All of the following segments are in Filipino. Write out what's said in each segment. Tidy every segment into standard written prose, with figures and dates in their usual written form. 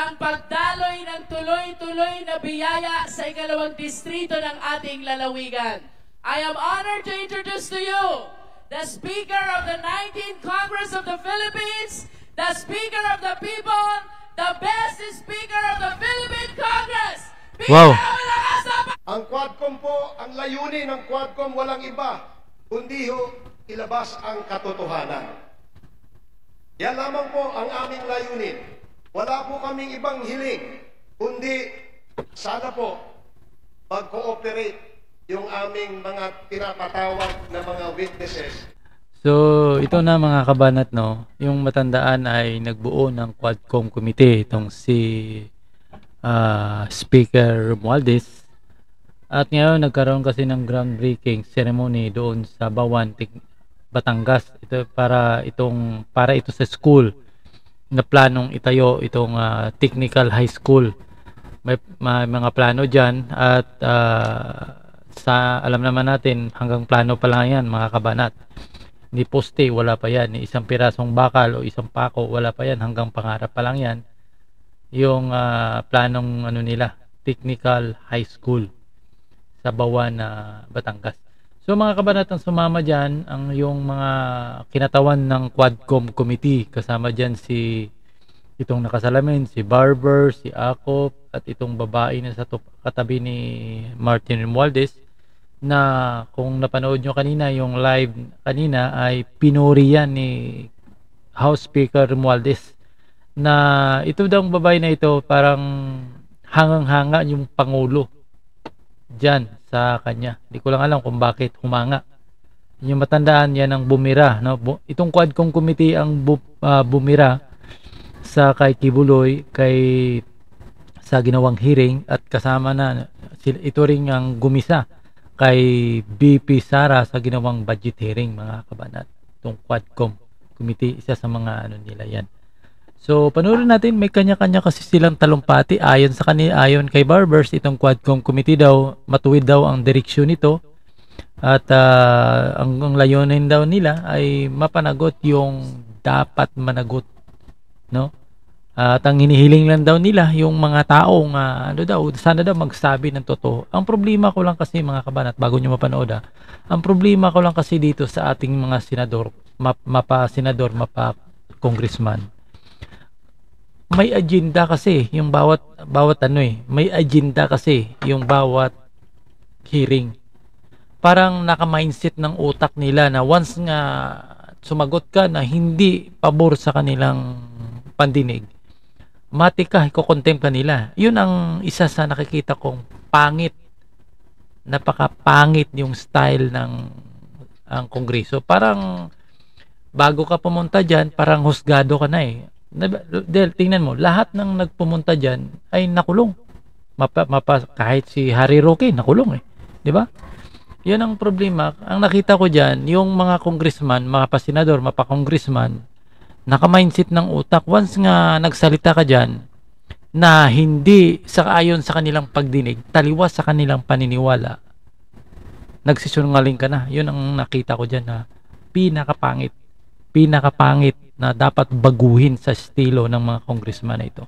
ang pagdaloy ng tuloy-tuloy na biyaya sa ikalawang distrito ng ating lalawigan. I am honored to introduce to you the Speaker of the 19th Congress of the Philippines, the Speaker of the People, the best Speaker of the Philippine Congress. Wow! Ang Quadcom po, ang layunin ng Quadcom walang iba, kundi ilabas ang katotohanan. Yan lamang po ang aming layunin. Wala po kaming ibang hiling, kundi sana po mag-cooperate yung aming mga pinapatawag na mga witnesses. So, ito na mga kabanat, no? Yung matandaan ay nagbuo ng Quadcom Committee, itong si Speaker Romualdez. At ngayon, nagkaroon kasi ng groundbreaking ceremony doon sa Bawan, Batangas. Ito para ito sa school na planong itayo itong technical high school. May mga plano diyan at alam naman natin hanggang plano pa lang yan mga kabanat. Ni poste wala pa yan, ni isang pirasong bakal o isang pako wala pa yan, hanggang pangarap pa lang yan. Yung planong nila, technical high school sa Bawan, Batangas. So mga kabanat, ang sumama dyan ang yung mga kinatawan ng Quadcom Committee. Kasama dyan itong nakasalamin, si Barber, si Akop, at itong babae na sa katabi ni Martin Romualdez, na kung napanood nyo kanina yung live kanina ay pinuri yan ni House Speaker Romualdez, na ito daw babae na ito parang hangang-hanga yung Pangulo dyan sa kanya. Hindi ko lang alam kung bakit humanga. Yung matandaan yan ang bumira, no? Itong Quadcom Committee ang bumira sa kay Kibuloy sa ginawang hearing, at kasama na ito ring ang gumisa kay BP Sara sa ginawang budget hearing mga kabanat. Itong Quadcom Committee, isa sa mga nila yan. So panoorin natin, may kanya-kanya kasi silang talumpati. Ayon kay Barbers, itong Quadcom Committee daw, matuwid daw ang direksyon nito, at ang layunin daw nila ay mapanagot yung dapat managot, no? At ang hinihiling lang daw nila yung mga taong sana daw magsabi ng totoo. Ang problema ko lang kasi mga kabanat, bago nyo mapanood, ang problema ko lang kasi dito sa ating mga senador, mapa congressman, may agenda kasi yung bawat may agenda kasi yung bawat hearing. Parang naka-mindset ng utak nila na once nga sumagot ka na hindi pabor sa kanilang pandinig, matik ka, iko-contempt ka nila. Yun ang isa sa nakikita kong pangit, napaka-pangit yung style ng ang Kongreso. Parang bago ka pumunta dyan, parang husgado ka na eh. Dahil tingnan mo, lahat ng nagpumunta dyan ay nakulong. Kahit si Harry Roque, nakulong eh. Di ba? Yun ang problema. Ang nakita ko dyan, yung mga congressman, mga pasenador, mapa-congressman, naka-mindset ng utak, once nga nagsalita ka dyan na hindi ayon sa kanilang pagdinig, taliwas sa kanilang paniniwala, nagsisungaling ka na. Yun ang nakita ko dyan na pinakapangit na dapat baguhin sa estilo ng mga congressman na ito.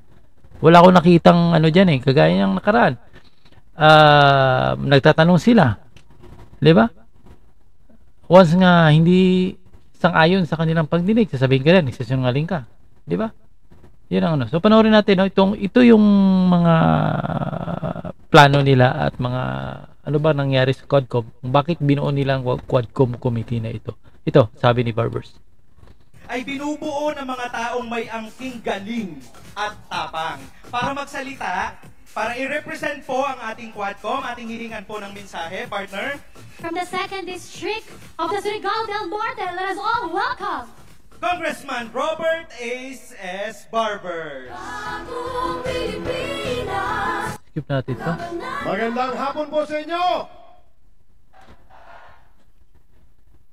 Wala ko nakitang dyan kagaya ng nakaraan. Nagtatanong sila, di ba? Once nga hindi sang-ayon sa kanilang pagdinig, sasabihin ka na, nagsisinungaling ka. Di ba? Yan ang So, panoorin natin, ito yung mga plano nila at mga ano ba nangyari sa Quadcom, bakit binuo nilang Quadcom Committee na ito. Ito, sabi ni Barbers, ay binubuo ng mga taong may angking galing at tapang para magsalita, para i-represent po ang ating Quadcom, ating hilingan po ng mensahe, partner. From the 2nd District of the Surigao del Norte, let us all welcome Congressman Robert A.S. Barber. skip natin ito. Magandang hapon po sa inyo!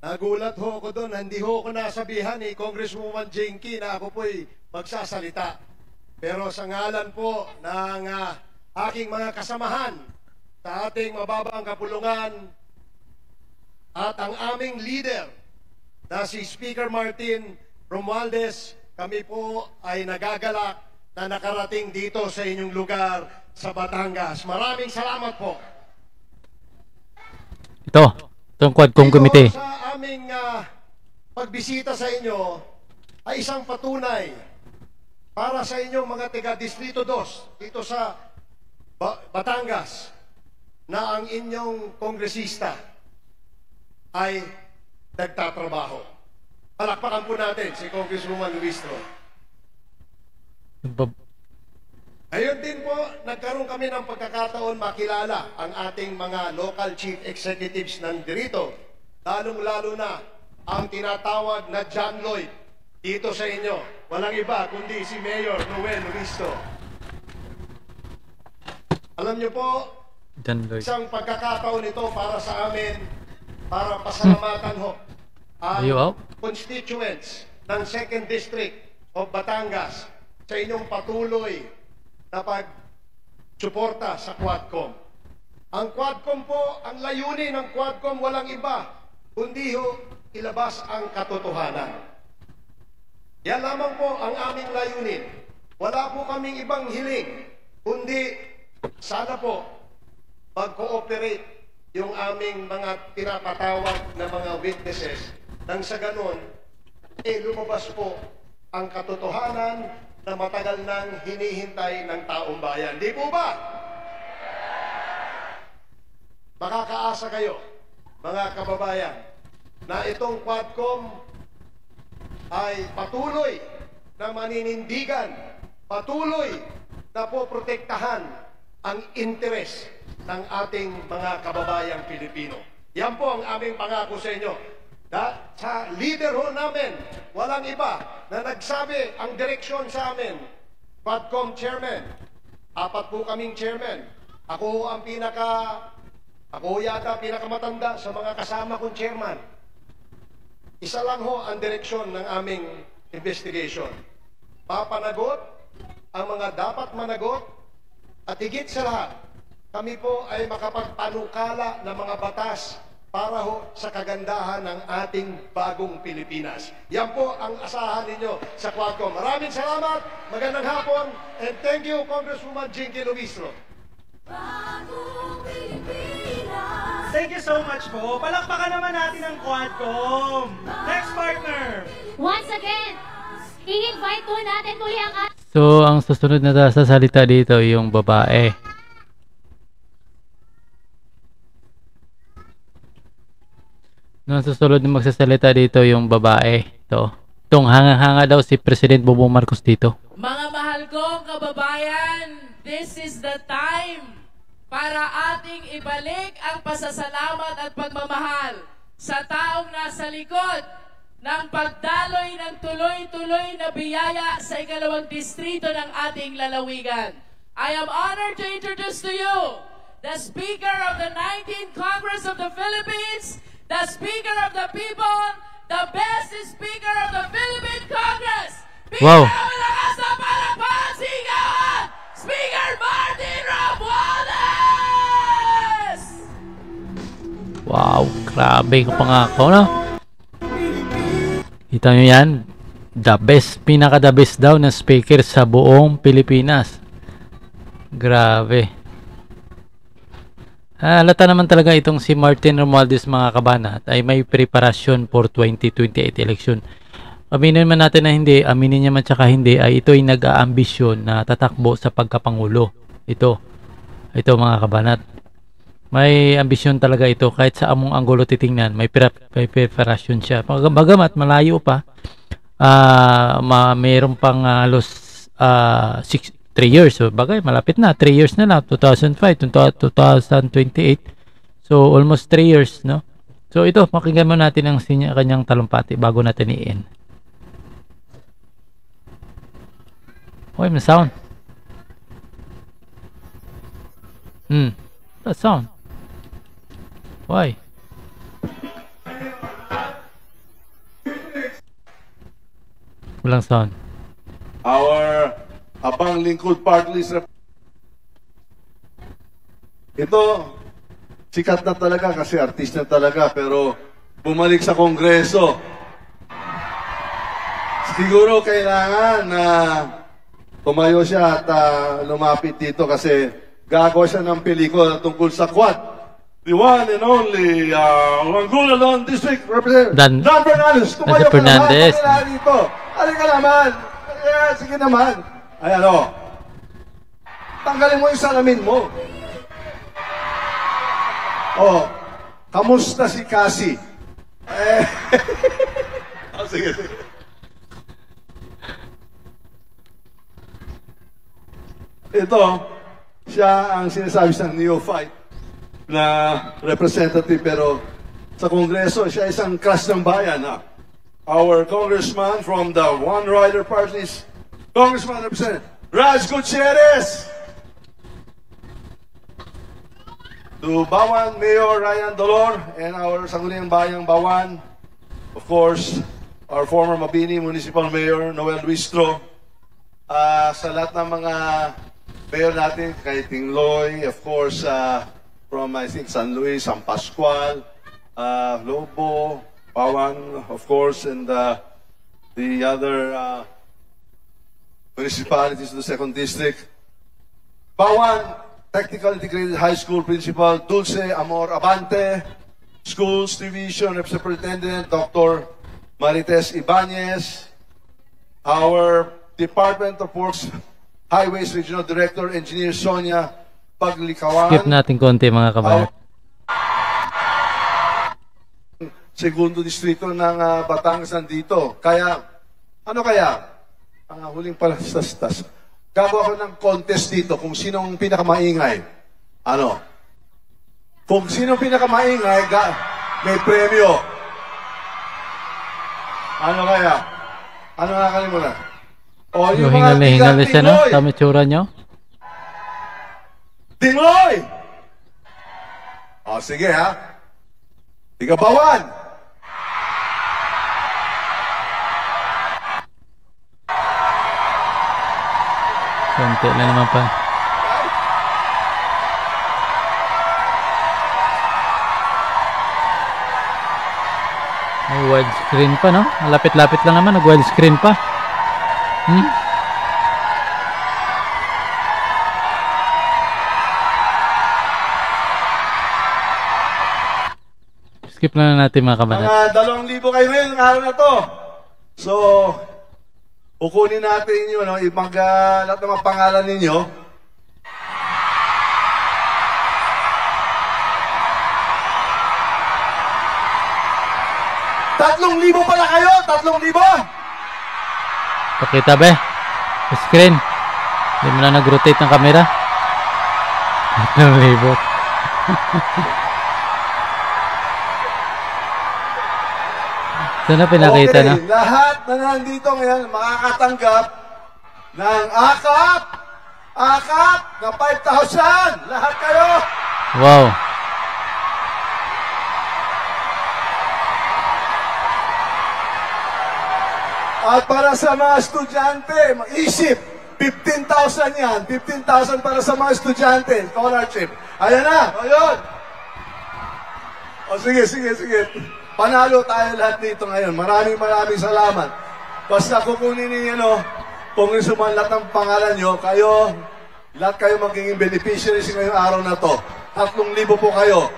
Nagulat ho ako doon, hindi ho ako nasabihan ni Congresswoman Jinky na ako po'y magsasalita. Pero sa ngalan po ng aking mga kasamahan sa ating mababang kapulungan at ang aming leader na si Speaker Martin Romualdez, kami po ay nagagalak na nakarating dito sa inyong lugar sa Batangas. Maraming salamat po. Itong Quadcom Committee. Dito sa aming pagbisita sa inyo ay isang patunay para sa inyong mga taga Distrito 2 dito sa Batangas na ang inyong kongresista ay nagtatrabaho. Palakpakan po natin si Congresswoman Luistro. Ayun din po, nagkaroon kami ng pagkakataon makilala ang ating mga local chief executives nandirito, lalong-lalo na ang tinatawag na John Lloyd dito sa inyo. Walang iba kundi si Mayor Noel Risto. Alam niyo po, isang pagkakataon ito para sa amin, para pasalamatan ho ang constituents ng 2nd District of Batangas sa inyong patuloy na pag-suporta sa Quadcom. Ang Quadcom po, ang layunin ng Quadcom walang iba, kundi ho ilabas ang katotohanan. Yan lamang po ang aming layunin. Wala po kaming ibang hiling, kundi sana po mag-cooperate yung aming mga pinapatawag na mga witnesses nang sa ganon, lumabas po ang katotohanan na matagal nang hinihintay ng taong bayan. Di po ba? Makakaasa kayo, mga kababayan, na itong Quadcom ay patuloy na maninindigan, patuloy na poprotektahan ang interes ng ating mga kababayang Pilipino. Yan po ang aming pangako sa inyo. Sa leader ho namin, walang iba na nagsabi ang direksyon sa amin. Quadcom Chairman, 4 po kaming chairman. Ako yata pinakamatanda sa mga kasama kong chairman. Isa lang ho ang direksyon ng aming investigation. Papanagot ang mga dapat managot at higit sa lahat, kami po ay makapagpanukala ng mga batas para ho sa kagandahan ng ating bagong Pilipinas. Yan po ang asahan ninyo sa Quadcom. Maraming salamat, magandang hapon, and thank you, Congresswoman Jinky Luistro. Thank you so much po. Palakpakan naman natin ang Quadcom. Next partner. Once again, i-invite po natin muli ang So, ang susunod na sasalita dito yung babae. Nung susunod na magsasalita dito yung babae. Itong hanga-hanga daw si President Bongbong Marcos dito. Mga mahal kong kababayan, this is the time para ating ibalik ang pasasalamat at pagmamahal sa taong nasa likod ng pagdaloy ng tuloy-tuloy na biyaya sa 2nd distrito ng ating lalawigan. I am honored to introduce to you the Speaker of the 19th Congress of the Philippines, the Speaker of the People, the best Speaker of the Philippine Congress. Wow. Speaker Martin Romualdez! Wow, grabe ko pangako, no? Kita nyo yan? The best, pinaka-the best daw na speaker sa buong Pilipinas. Grabe. Halata naman talaga itong si Martin Romualdez, mga kabanat, ay may preparasyon for 2028 election. Aminin man natin na hindi, aminin niya man tsaka hindi, ay ito ay nag-aambisyon na tatakbo sa pagkapangulo. Ito mga kabanat. May ambisyon talaga ito. Kahit sa among anggulo titingnan, may preparasyon siya. Bagamat malayo pa, mayroon pang halos 3 years. So, bagay, malapit na. 3 years na lang. 2005, 2028. So, almost 3 years, no? So, ito, pakinggan mo natin ang kanyang talumpati bago natin i-end. Okay, may sound. That sound. Why? Walang sound. Our Abang Lingkod Party List. Ito, sikat na talaga kasi artista talaga, pero bumalik sa Kongreso. Siguro kailangan na tumayo siya at lumapit dito kasi gagawa siya ng pelikula tungkol sa Quad. The one and only Mangulalon District Representative Dan Fernandez. Tumayo ka naman. Pakilala dito. Halika naman. Sige naman. Ayan o. Tanggalin mo yung salamin mo. Oh, kamusta si Cassie? Sige, sige. Ito, siya ang sinasabi ng neophyte na representative pero sa Kongreso, siya isang crush ng bayan. Our congressman from the One Rider Parties, Congressman Representative Raj Gutierrez. To Bawan Mayor Ryan Dolor and our Sangguniang Bayang Bawan, of course, our former Mabini Municipal Mayor Noel Luistro, sa lahat ng mga mayor natin, kay Tingloy, of course, from I think San Luis, San Pascual, Lobo, Bawan, of course, and the other municipalities of the 2nd District. Bawan Technical Integrated High School Principal Dulce Amor Abante, Schools Division Superintendent Dr. Marites Ibanez, our Department of Works Highways Regional Director Engineer Sonia Paglikawan. Skip natin konti mga kabayan. Segundo distrito ng Batangas nandito. Kaya, ano kaya? Huling palastas. Gagawa ko ng contest dito kung sinong pinakamaingay. Ano? Kung sinong pinakamaingay, may premyo. Ano kaya? Ano nakakalimutan? O, yung mga hingal-hingal siya, no? Tama tsura nyo? Tingloy! O, sige ha. Tiga Bawan! Konti na naman pa. May widescreen pa, no? Malapit-lapit lang naman. Nag-widescreen pa. Skip na natin mga kabanat. Mga 2,000 kayo ngayon ng araw na to. So, kukunin natin yun, no? Lahat ng mga pangalan ninyo. ₱3,000 pala kayo! 3,000! Pakita ba? Screen. Hindi mo na nag-rotate ng camera. 3,000. Saan na pinakita, okay, no? Lahat na nandito ngayon makakatanggap ng akap na 5,000. Lahat kayo. Wow. At para sa mga estudyante, mag-isip, 15,000 yan. 15,000 para sa mga estudyante. Scholarship. Ayan na. Ayun. O sige. Panalo tayo lahat dito ngayon. Maraming salamat. Basta kukunin ninyo, Congressman, lahat ng pangalan nyo, lahat kayo magiging beneficiaries ngayong araw na to. 3,000 po kayo.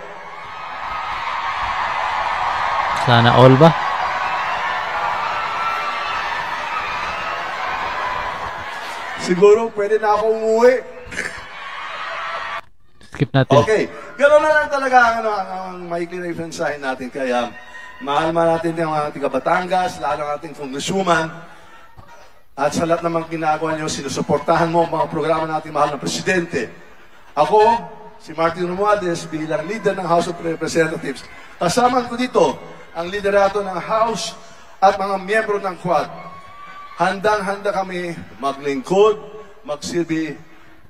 Sana all ba? Siguro pwede na ako umuwi. Skip natin. Okay. Gano'n na lang talaga ang maikli na ifensahin natin. Kaya mahal natin yung mga tiga Batangas, lalo ang ating congresswoman. At sa lahat naman ginagawa nyo, sinusuportahan mo ang mga programa natin mahal ng presidente. Ako, si Martin Romualdez, bilang leader ng House of Representatives. Kasama ko dito ang liderato ng House at mga miyembro ng Quad. Handang-handa kami maglingkod, magsilbi,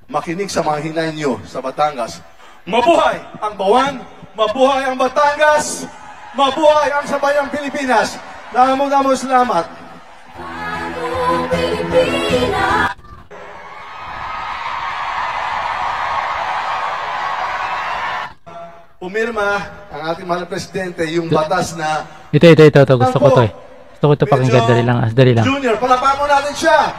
makinig sa mga hinay nyo sa Batangas. Mabuhay ang Bawan! Mabuhay ang Batangas! Mabuhay ang Sabayang Pilipinas! Damo salamat! Pumirma ang ating mahal na presidente yung batas na... Ito. Gusto ko to. Gusto ko ito pakinggan. Dali lang. Junior, palapakan mo natin siya!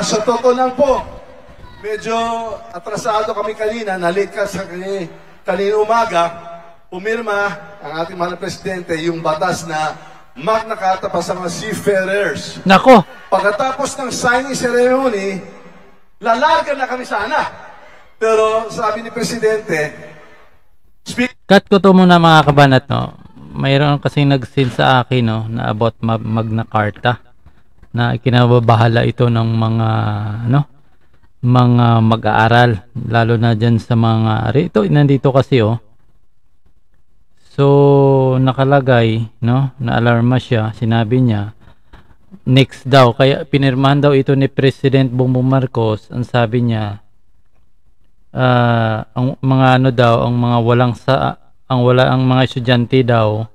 Sa totoo lang po, medyo atrasado kami kanina, na-late ka sa kanina umaga, pumirma ang ating mahal na presidente yung batas na Magna Carta pa sa mga seafarers. Nako! Pagkatapos ng signing ceremony, lalarga na kami sana. Pero sabi ni Presidente, Cut ko to muna mga kabanat, no. Mayroon kasi nag-send sa akin, no, na about Magna Carta na ikinababahala ito ng mga mga mag-aaral, lalo na diyan sa mga ito nandito kasi so nakalagay, no, na alarma siya, sinabi niya next daw, kaya pinirmahan daw ito ni President Bongbong Marcos. Ang sabi niya, ang mga daw, ang mga ang mga estudyante daw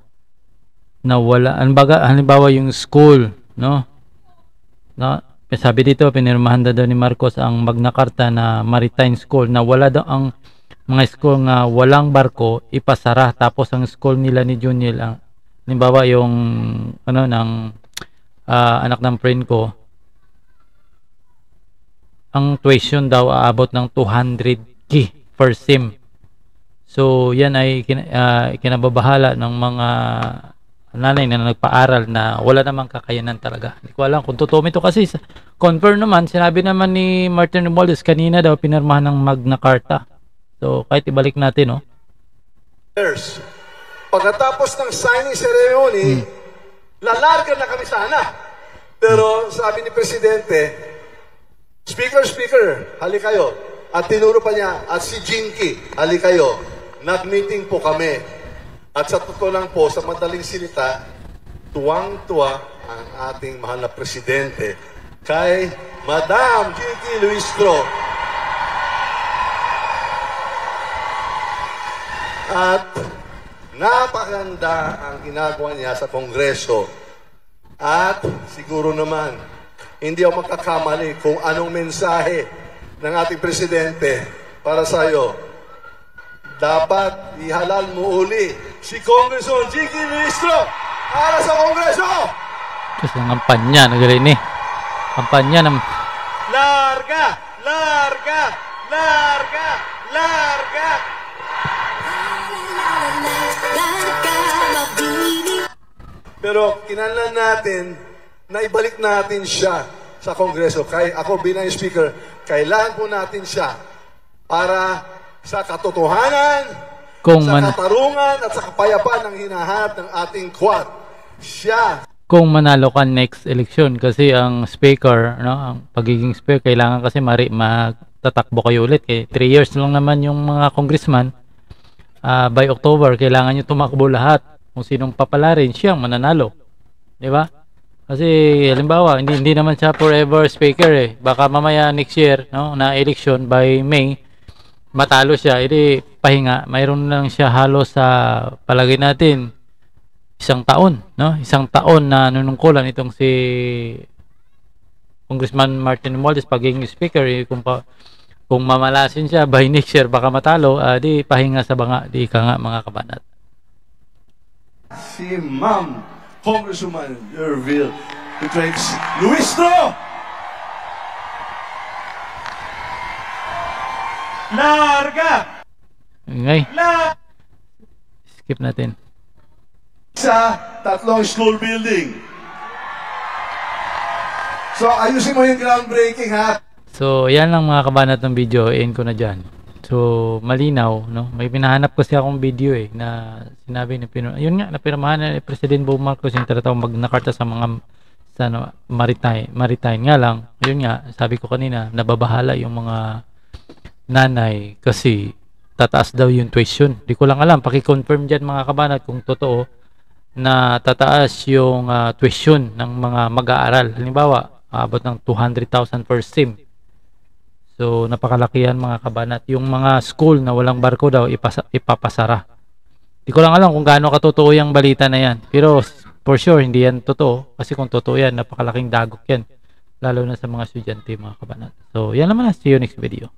na wala, halimbawa yung school, no, sabi dito, pinirmahan daw ni Marcos ang Magna Carta na maritime school, na wala daw ang mga school nga walang barko ipasara, tapos ang school nila ni Juniel, halimbawa yung ng anak ng friend ko, ang tuition daw aabot ng 200k per sem. So yan ay kinababahala ng mga nanay na nagpaaral na wala namang kakayanan talaga. Hindi ko alam kung totoo ito kasi confirm naman, sinabi naman ni Martin Romualdez kanina daw pinirmahan ng Magna Carta. So kahit ibalik natin, pagkatapos ng signing ceremony, lalarga na kami sana. Pero sabi ni Presidente, Speaker, hali kayo. At tinuro pa niya, at si Jinky, hali kayo. Nag-meeting po kami. At sa totoo lang po, sa madaling silita, tuwang-tuwa ang ating mahal na Presidente kay Madam Jinky Luistro. At napakaganda ang ginagawa niya sa Kongreso. At siguro naman, hindi ako magkakamali kung anong mensahe ng ating Presidente para sa iyo. Dapat ihalal mo uli si Congressman Jinky Luistro para sa Kongreso! Kasi ang kampanya, nagaling kampanya ng Larga! Larga! Larga! Larga! Pero kinahanglan natin na ibalik natin siya sa Kongreso. Ako bilang Speaker, kailangan po natin siya para sa katotohanan, sa katarungan at sa kapayapaan ng hinahanap ng ating Quad. Siya. Kung manalo ka next election, kasi ang speaker, ang pagiging speaker, kailangan kasi magtatakbo kayo ulit. 3 years lang naman yung mga congressman. By October, kailangan nyo tumakbo lahat. Kung sinong papalarin, siyang mananalo. Di ba? Kasi halimbawa, hindi naman siya forever speaker . Baka mamaya next year, na election by May, matalo siya, edi pahinga. Mayroon lang siya halos sa palagay natin 1 taon, 1 taon na nanungkulan itong si Congressman Martin Romualdez pagiging speaker. Kung mamalasin siya by next year, baka matalo, di pahinga sa banga, di ka nga mga kabanat. Si Ma'am Congresswoman Yervil Luistro! Larga! Ngay. Skip natin. Sa 3 school building. So, ayusin mo yung groundbreaking, ha? So, yan lang mga kabanat ng video. End ko na dyan. So, malinaw, May pinahanap kasi akong video, na sinabi ni yun nga, napirmahan ni President Bongbong Marcos yung tinatawag Magna Carta sa mga maritime. Nga lang, yun nga, sabi ko kanina, nababahala yung mga nanay kasi tataas daw yung tuition. Di ko lang alam, paki-confirm dyan mga kabanat kung totoo na tataas yung tuition ng mga mag-aaral. Halimbawa, abot ng 200,000 per sem. So, napakalakihan mga kabanat. Yung mga school na walang barko daw, ipapasara. Di ko lang alam kung gaano katotoo yung balita na yan. Pero, for sure, hindi yan totoo. Kasi kung totoo yan, napakalaking dagok yan. Lalo na sa mga estudyante mga kabanat. So, yan naman. See you next video.